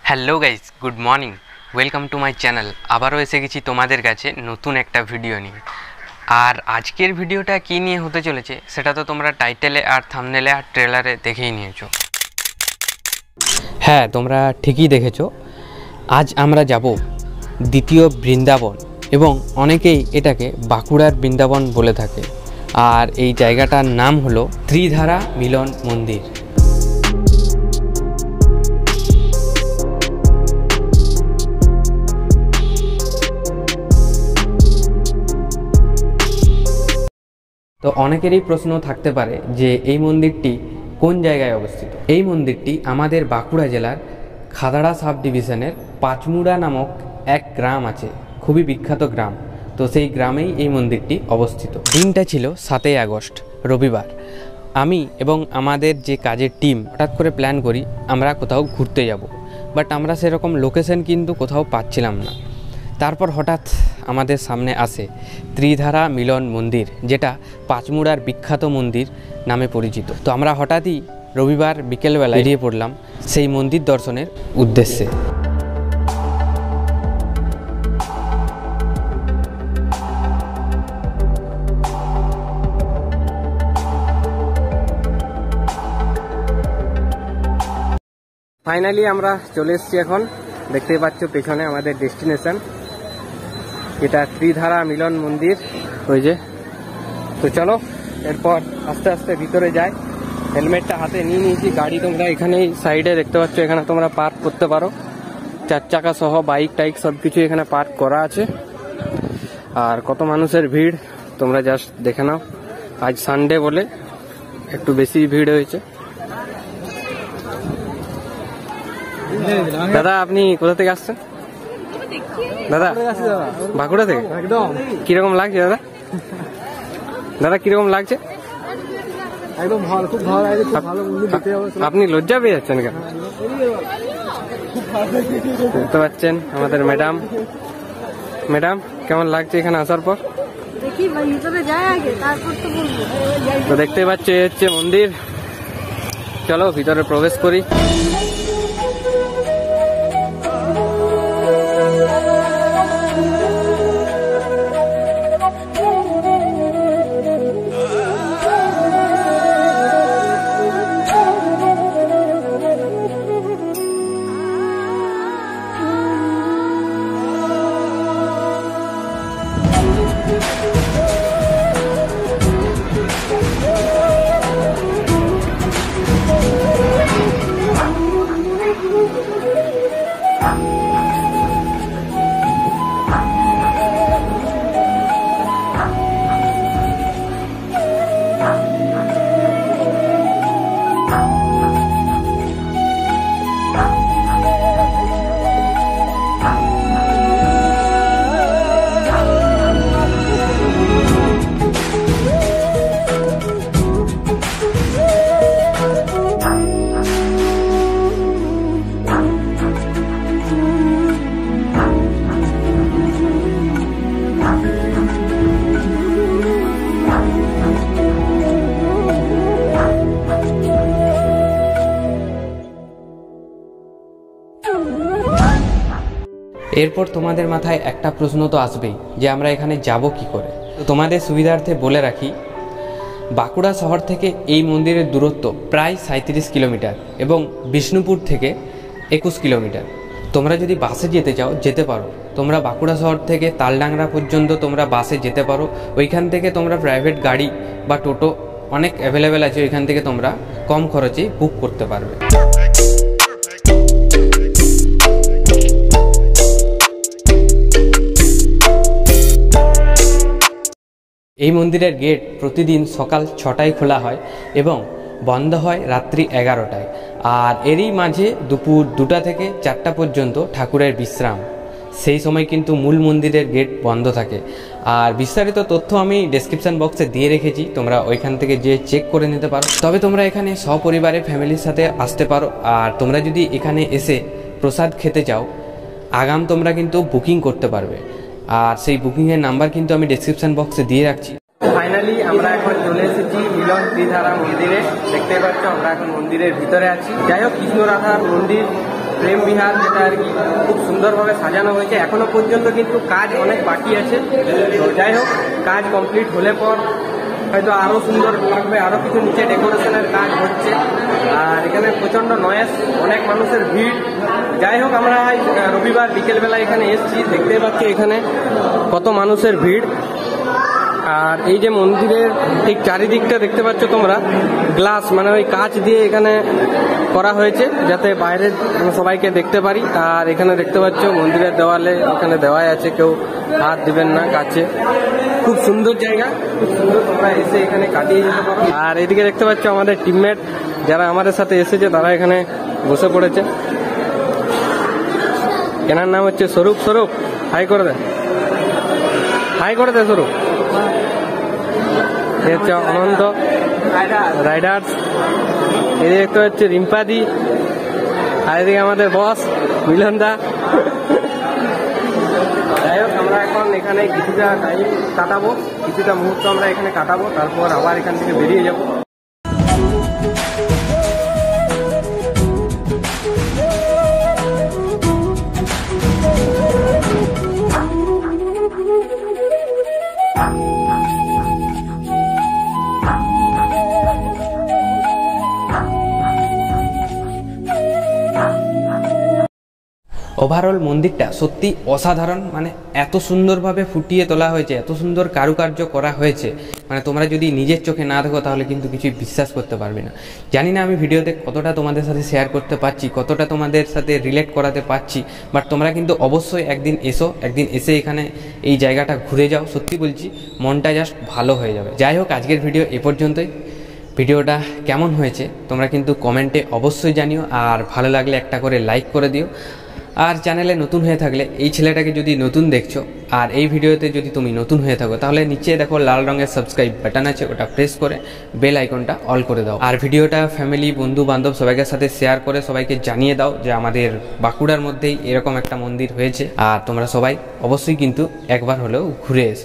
Hello guys, good morning, welcome to my channel. আবারও এসে গেছি তোমাদের কাছে নতুন একটা ভিডিও নিয়ে। আর আজকের ভিডিওটা কী নিয়ে হতে চলেছে সেটা তো তোমরা টাইটেলে আর থাম্বনেলে আর ট্রেলারে দেখেই নিয়েছো। হ্যাঁ, তোমরা ঠিকই দেখেছো। আজ আমরা যাব দ্বিতীয় বৃন্দাবন, এবং অনেকেই এটাকে বাঁকুড়ার বৃন্দাবন বলে থাকে। আর এই জায়গাটার নাম হলো ত্রিধারা মিলন মন্দির। তো অনেকেরই প্রশ্ন থাকতে পারে যে এই মন্দিরটি কোন জায়গায় অবস্থিত। এই মন্দিরটি আমাদের বাঁকুড়া জেলার খাদাড়া সাব ডিভিশনের পাঁচমুড়া নামক এক গ্রাম আছে, খুবই বিখ্যাত গ্রাম। তো সেই গ্রামেই এই মন্দিরটি অবস্থিত। দিনটা ছিল 7ই আগস্ট, রবিবার। আমি এবং আমাদের যে কাজের টিম হঠাৎ করে প্ল্যান করি আমরা কোথাও ঘুরতে যাব, বাট আমরা সেরকম লোকেশন কিন্তু কোথাও পাচ্ছিলাম না। তারপর হঠাৎ আমাদের সামনে আসে ত্রিধারা মিলন মন্দির, যেটা পাঁচমুড়ার বিখ্যাত মন্দির নামে পরিচিত। তো আমরা হঠাৎই রবিবার বিকেলবেলা বেরিয়ে পড়লাম সেই মন্দির দর্শনের উদ্দেশ্যে। ফাইনালি আমরা চলে এসেছি। এখন দেখতেই পাচ্ছ পেছনে আমাদের ডেস্টিনেশন, এটা ত্রিধারা মিলন মন্দির, ওই যে। তো চলো এরপর আস্তে আস্তে ভিতরে যাই। হেলমেটটা হাতে নিয়ে নিয়েছি। গাড়ি তোমরা এখানেই সাইডে দেখতে পাচ্ছ, এখানে তোমরা পার্ক করতে পারো। 4 চাকা সহ বাইক টাইক সব কিছু এখানে পার্ক করা আছে। আর কত মানুষের ভিড় তোমরা জাস্ট দেখে নাও। আজ সানডে বলে একটু বেশি ভিড় হয়েছে। দাদা, আপনি কোথা থেকে আসছেন? দাদা বাঁকুড়া থেকে? একদম। কিরকম লাগছে দাদা? দাদা কিরকম লাগছে? একদম ভালো, খুব ভালো লাগছে, খুব ভালো মন্দির দেখতে যাবো। আপনি লজ্জা পেয়ে যাচ্ছেন কেন? দেখতে পাচ্ছেন আমাদের ম্যাডাম। ম্যাডাম কেমন লাগছে এখানে আসার পর? তো দেখতে পাচ্ছি হচ্ছে মন্দির। চলো ভিতরে প্রবেশ করি। এরপর তোমাদের মাথায় একটা প্রশ্ন তো আসবেই যে আমরা এখানে যাব কি করে। তো তোমাদের সুবিধার্থে বলে রাখি, বাঁকুড়া শহর থেকে এই মন্দিরের দূরত্ব প্রায় 37 কিলোমিটার এবং বিষ্ণুপুর থেকে 21 কিলোমিটার। তোমরা যদি বাসে যেতে চাও যেতে পারো। তোমরা বাঁকুড়া শহর থেকে তালডাংরা পর্যন্ত তোমরা বাসে যেতে পারো। ওইখান থেকে তোমরা প্রাইভেট গাড়ি বা টোটো অনেক অ্যাভেলেবেল আছে, ওইখান থেকে তোমরা কম খরচে বুক করতে পারবে। এই মন্দিরের গেট প্রতিদিন সকাল 6টায় খোলা হয় এবং বন্ধ হয় রাত্রি 11টায়। আর এরই মাঝে দুপুর 2টা থেকে 4টা পর্যন্ত ঠাকুরের বিশ্রাম। সেই সময় কিন্তু মূল মন্দিরের গেট বন্ধ থাকে। আর বিস্তারিত তথ্য আমি ডেসক্রিপশন বক্সে দিয়ে রেখেছি, তোমরা ওইখান থেকে যে চেক করে নিতে পারো। তবে তোমরা এখানে সপরিবারে ফ্যামিলির সাথে আসতে পারো। আর তোমরা যদি এখানে এসে প্রসাদ খেতে চাও, আগাম তোমরা কিন্তু বুকিং করতে পারবে। আর সেই বুকিংয়ের নাম্বার কিন্তু আমি ডেসক্রিপশন বক্সে দিয়ে রাখছি। ফাইনালি আমরা এখন চলে এসেছি মিলন ত্রিধারা মন্দিরে। দেখতে পাচ্ছ আমরা এখন মন্দিরের ভিতরে আছি। যাই হোক, কৃষ্ণ রাধার মন্দির প্রেম বিহার, যেটা আর কি খুব সুন্দরভাবে সাজানো হয়েছে। এখনো পর্যন্ত কিন্তু কাজ অনেক বাকি আছে। তো যাই হোক, কাজ কমপ্লিট হলে পর হয়তো আরও সুন্দর লাগবে, আরও কিছু নিচে ডেকোরেশনের কাজ হচ্ছে। আর এখানে প্রচণ্ড নয়েজ, অনেক মানুষের ভিড়। যাই হোক, আমরা রবিবার বিকেলবেলা এখানে এসেছি, দেখতে পাচ্ছি এখানে কত মানুষের ভিড়। আর এই যে মন্দিরের ঠিক চারিদিকটা দেখতে পাচ্ছ তোমরা, গ্লাস মানে ওই কাঁচ দিয়ে এখানে করা হয়েছে যাতে বাইরে সবাইকে দেখতে পারি। আর এখানে দেখতে পাচ্ছ মন্দিরের দেওয়ালে এখানে দেওয়াই আছে, কেউ হাত দিবেন না কাছে। খুব সুন্দর জায়গা, খুব সুন্দর, তোমরা এসে এখানে কাটিয়ে যেতে পারো। আর এদিকে দেখতে পাচ্ছ আমাদের টিমমেট যারা আমাদের সাথে এসেছে, তারা এখানে বসে পড়েছে। এনার নাম হচ্ছে স্বরূপ। স্বরূপ, হাই করে দে, হাই করে দে স্বরূপ। হচ্ছে অনন্ত রাইডার্স, এদিকে দেখতে হচ্ছে রিম্পাদি, আর এদিকে আমাদের বস মিলন দা। যাই হোক, আমরা এখন এখানে কিছুটা টাইম কাটাবো, কিছুটা মুহূর্ত আমরা এখানে কাটাবো, তারপর আবার এখান থেকে বেরিয়ে যাবো। ওভারঅল মন্দিরটা সত্যি অসাধারণ, মানে এত সুন্দরভাবে ফুটিয়ে তোলা হয়েছে, এত সুন্দর কারুকার্য করা হয়েছে, মানে তোমরা যদি নিজের চোখে না দেখো তাহলে কিন্তু কিছুই বিশ্বাস করতে পারবে না। জানি না আমি ভিডিওতে কতটা তোমাদের সাথে শেয়ার করতে পারছি, কতটা তোমাদের সাথে রিলেট করাতে পারছি, বাট তোমরা কিন্তু অবশ্যই একদিন এসো, একদিন এসে এখানে এই জায়গাটা ঘুরে যাও। সত্যি বলছি, মনটা জাস্ট ভালো হয়ে যাবে। যাই হোক, আজকের ভিডিও এ পর্যন্তই। ভিডিওটা কেমন হয়েছে তোমরা কিন্তু কমেন্টে অবশ্যই জানিও, আর ভালো লাগলে একটা করে লাইক করে দিও। আর চ্যানেলে নতুন হয়ে থাকলে, এই ছেলেটাকে যদি নতুন দেখছো আর এই ভিডিওতে যদি তুমি নতুন হয়ে থাকো, তাহলে নিচে দেখো লাল রঙের সাবস্ক্রাইব বাটন আছে, ওটা প্রেস করে বেল আইকনটা অল করে দাও। আর ভিডিওটা ফ্যামিলি, বন্ধু বান্ধব সবাইকে সাথে শেয়ার করে সবাইকে জানিয়ে দাও যে আমাদের বাঁকুড়ার মধ্যেই এরকম একটা মন্দির হয়েছে। আর তোমরা সবাই অবশ্যই কিন্তু একবার হলেও ঘুরে এসো।